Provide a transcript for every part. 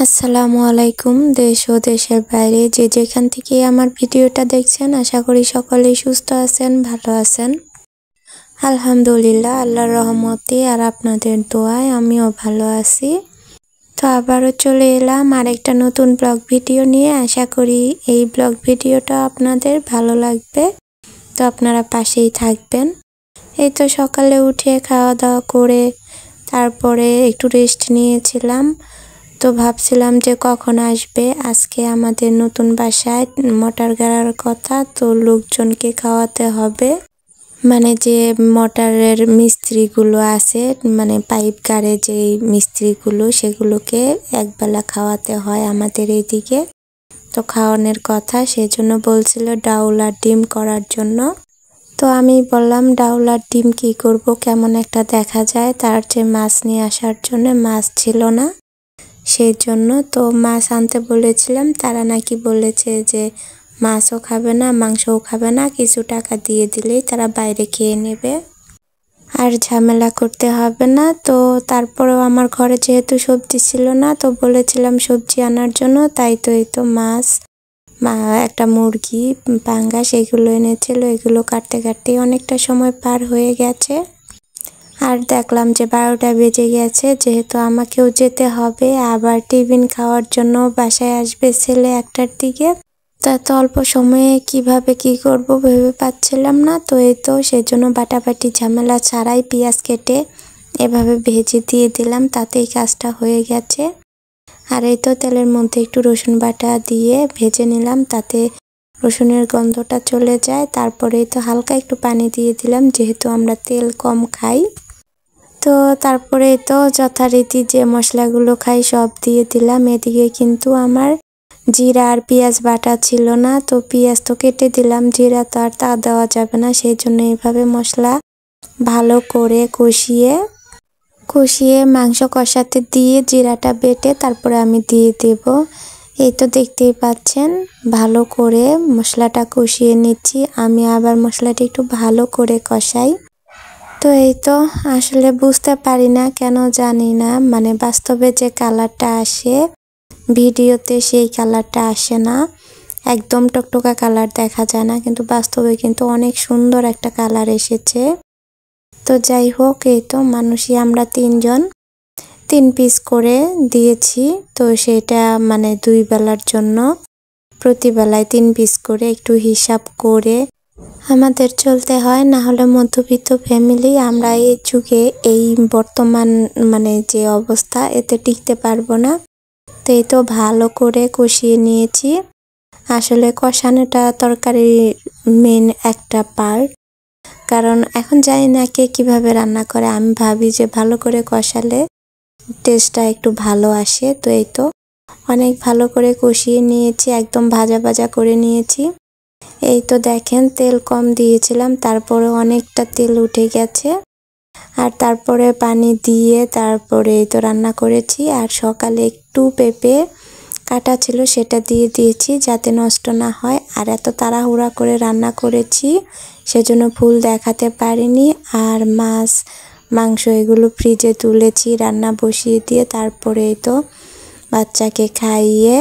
আসসালামু আলাইকুম। দেশ ও দেশের বাইরে যে যেখান থেকে আমার ভিডিওটা দেখছেন, আশা করি সকলেই সুস্থ আছেন, ভালো আছেন। আলহামদুলিল্লাহ, আল্লাহর রহমতে আর আপনাদের দোয়ায় আমিও ভালো আছি। তো আবারও চলে এলাম আরেকটা নতুন ব্লগ ভিডিও নিয়ে। আশা করি এই ব্লগ ভিডিওটা আপনাদের ভালো লাগবে, তো আপনারা পাশেই থাকবেন। এই তো সকালে উঠে খাওয়া দাওয়া করে তারপরে একটু রেস্ট নিয়েছিলাম। তো ভাবছিলাম যে কখন আসবে আজকে আমাদের নতুন বাসায় মোটর গাড়ার কথা, তো লোকজনকে খাওয়াতে হবে। মানে যে মোটরের মিস্ত্রিগুলো আছে, মানে পাইপ গাড়ে যে মিস্ত্রিগুলো, সেগুলোকে একবেলা খাওয়াতে হয় আমাদের এইদিকে। তো খাওয়ানোর কথা, সেজন্য বলছিল ডাউল আর ডিম করার জন্য। তো আমি বললাম ডাউল আর ডিম কি করব, কেমন একটা দেখা যায়, তার চেয়ে মাছ নিয়ে আসার জন্য। মাছ ছিল না, সেই জন্য তো মাছ আনতে বলেছিলাম। তারা নাকি বলেছে যে মাছও খাবে না, মাংসও খাবে না, কিছু টাকা দিয়ে দিলেই তারা বাইরে খেয়ে নেবে, আর ঝামেলা করতে হবে না। তো তারপরেও আমার ঘরে যেহেতু সবজি ছিল না, তো বলেছিলাম সবজি আনার জন্য। তাই তো এই তো মাছ, একটা মুরগি, পাঙ্গাস, এগুলো এনেছিল। এগুলো কাটতে কাটতেই অনেকটা সময় পার হয়ে গেছে। আর দেখলাম যে 12টা বেজে গেছে, যেহেতু আমাকেও যেতে হবে, আবার টিফিন খাওয়ার জন্য বাসায় আসবে ছেলে 1টার দিকে। তো এত অল্প সময়ে কিভাবে কি করব ভেবে পাচ্ছিলাম না। তো এই তো সেজন্য বাটাবাটি ঝামেলা ছাড়াই পেঁয়াজ কেটে এভাবে ভেজে দিয়ে দিলাম, তাতেই কাজটা হয়ে গেছে। আর এই তো তেলের মধ্যে একটু রসুন বাটা দিয়ে ভেজে নিলাম, তাতে রসুনের গন্ধটা চলে যায়। তারপরেই তো হালকা একটু পানি দিয়ে দিলাম, যেহেতু আমরা তেল কম খাই। তো তারপরে তো যথারীতি যে মশলাগুলো খাই সব দিয়ে দিলাম। এদিকে কিন্তু আমার জিরা আর পেঁয়াজ বাটা ছিল না, তো পেঁয়াজ তো কেটে দিলাম, জিরা তো আর তা দেওয়া যাবে না। সেই জন্য এইভাবে মশলা ভালো করে কষিয়ে মাংস কষাতে দিয়ে জিরাটা বেটে তারপরে আমি দিয়ে দেব। এই তো দেখতেই পাচ্ছেন, ভালো করে মশলাটা কষিয়ে নিচ্ছি। আমি আবার মশলাটা একটু ভালো করে কষাই। তো এই তো আসলে বুঝতে পারি না কেন, জানি না, মানে বাস্তবে যে কালারটা আসে ভিডিওতে সেই কালারটা আসে না, একদম টকটকা কালার দেখা যায় না, কিন্তু বাস্তবে কিন্তু অনেক সুন্দর একটা কালার এসেছে। তো যাই হোক, এই তো মানুষই আমরা 3 জন, 3 পিস করে দিয়েছি। তো সেটা মানে 2 বেলার জন্য, প্রতি বেলায় 3 পিস করে একটু হিসাব করে আমাদের চলতে হয়, না হলে মধ্যবিত্ত ফ্যামিলি আমরা এই যুগে, এই বর্তমান মানে যে অবস্থা, এতে টিকতে পারবো না। তো এই তো ভালো করে কষিয়ে নিয়েছি। আসলে কষানোটা তরকারির মেন একটা পার্ট, কারণ এখন জানি না কে কিভাবে রান্না করে, আমি ভাবি যে ভালো করে কষালে টেস্টটা একটু ভালো আসে। তো এই তো অনেক ভালো করে কষিয়ে নিয়েছি, একদম ভাজা ভাজা করে নিয়েছি। এই তো দেখেন তেল কম দিয়েছিলাম, তারপরে অনেকটা তেল উঠে গেছে। আর তারপরে পানি দিয়ে তারপরে এই তো রান্না করেছি। আর সকালে একটু পেঁপে কাটা ছিল, সেটা দিয়ে দিয়েছি যাতে নষ্ট না হয়। আর এত তাড়াহুড়া করে রান্না করেছি, সেজন্য ফুল দেখাতে পারিনি। আর মাছ মাংস এগুলো ফ্রিজে তুলেছি রান্না বসিয়ে দিয়ে। তারপরে এই তো বাচ্চাকে খাইয়ে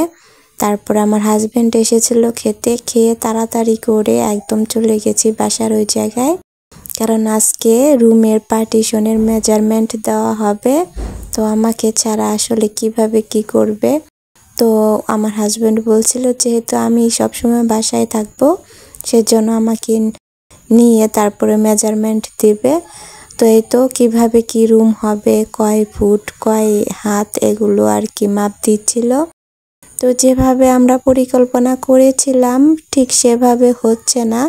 তারপর আমার হাজবেন্ড এসেছিল খেয়ে তাড়াতাড়ি করে একদম চলে গেছি বাসার ওই জায়গায়, কারণ আজকে রুমের পার্টিশনের মেজারমেন্ট দেওয়া হবে। তো আমাকে ছাড়া আসলে কিভাবে কি করবে। তো আমার হাজবেন্ড বলছিল যেহেতু আমি সবসময় বাসায় থাকবো, সেজন্য আমাকে নিয়ে তারপরে মেজারমেন্ট দিবে। তো এই তো কিভাবে কি রুম হবে, কয় ফুট কয় হাত, এগুলো আর কি মাপ দিচ্ছিল। তো যেভাবে আমরা পরিকল্পনা করেছিলাম ঠিক সেভাবে হচ্ছে না,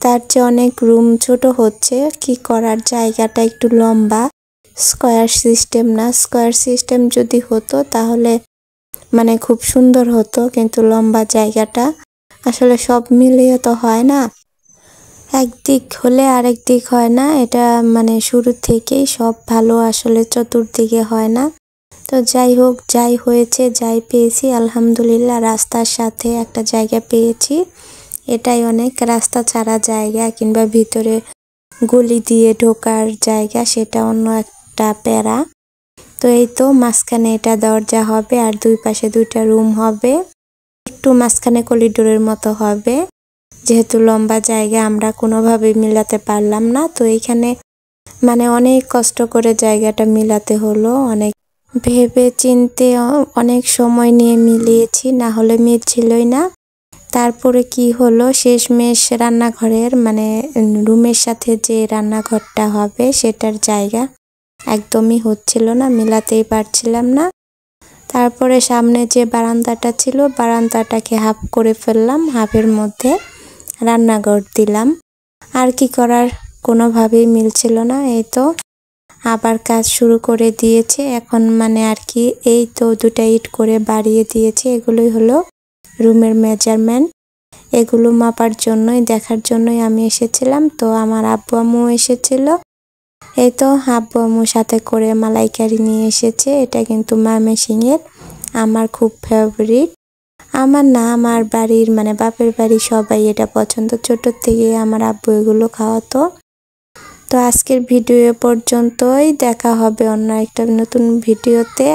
তার চেয়ে অনেক রুম ছোট হচ্ছে। কি করার, জায়গাটা একটু লম্বা, স্কয়ার সিস্টেম না। স্কয়ার সিস্টেম যদি হতো তাহলে মানে খুব সুন্দর হতো, কিন্তু লম্বা জায়গাটা আসলে সব মিলিয়ে তো হয় না, একদিক হলে আরেক দিক হয় না। এটা মানে শুরু থেকেই সব ভালো আসলে চতুর্দিকে হয় না। তো যাই হোক, যাই হয়েছে, যাই পেয়েছি আলহামদুলিল্লাহ। রাস্তার সাথে একটা জায়গা পেয়েছি, এটাই অনেক। রাস্তা ছাড়া জায়গা কিংবা ভিতরে গলি দিয়ে ঢোকার জায়গা, সেটা অন্য একটা প্যারা। তো তো এই তো মাঝখানে এটা দরজা হবে আর দুই পাশে দুইটা রুম হবে, একটু মাঝখানে করিডোরের মতো হবে। যেহেতু লম্বা জায়গা আমরা কোনোভাবে মিলাতে পারলাম না, তো এইখানে মানে অনেক কষ্ট করে জায়গাটা মিলাতে হলো, অনেক ভেবে চিনতে অনেক সময় নিয়ে মিলিয়েছি, না হলে মিলছিলই না। তারপরে কি হলো, শেষমেশ রান্নাঘরের মানে রুমের সাথে যে রান্নাঘরটা হবে সেটার জায়গা একদমই হচ্ছিল না, মিলাতেই পারছিলাম না। তারপরে সামনে যে বারান্দাটা ছিল বারান্দাটাকে হাফ করে ফেললাম, হাফের মধ্যে রান্নাঘর দিলাম। আর কি করার, কোনোভাবেই মিলছিল না। এই তো আবার কাজ শুরু করে দিয়েছে এখন, মানে আর কি এই তো দুটা ইট করে বাড়িয়ে দিয়েছে। এগুলোই হলো রুমের মেজারমেন্ট। এগুলো মাপার জন্যই, দেখার জন্যই আমি এসেছিলাম। তো আমার আব্বু আম্মু এসেছিল। এই তো আব্বু আম্মুর সাথে করে মালাইকারি নিয়ে এসেছে। এটা কিন্তু ময়মনসিংহের, আমার খুব ফেভারিট। আমার না, আমার বাড়ির মানে বাপের বাড়ি সবাই এটা পছন্দ, ছোটোর থেকে আমার আব্বু এগুলো খাওয়াতো। তো আজকের ভিডিও পর্যন্তই, দেখা হবে অন্য একটা নতুন ভিডিওতে।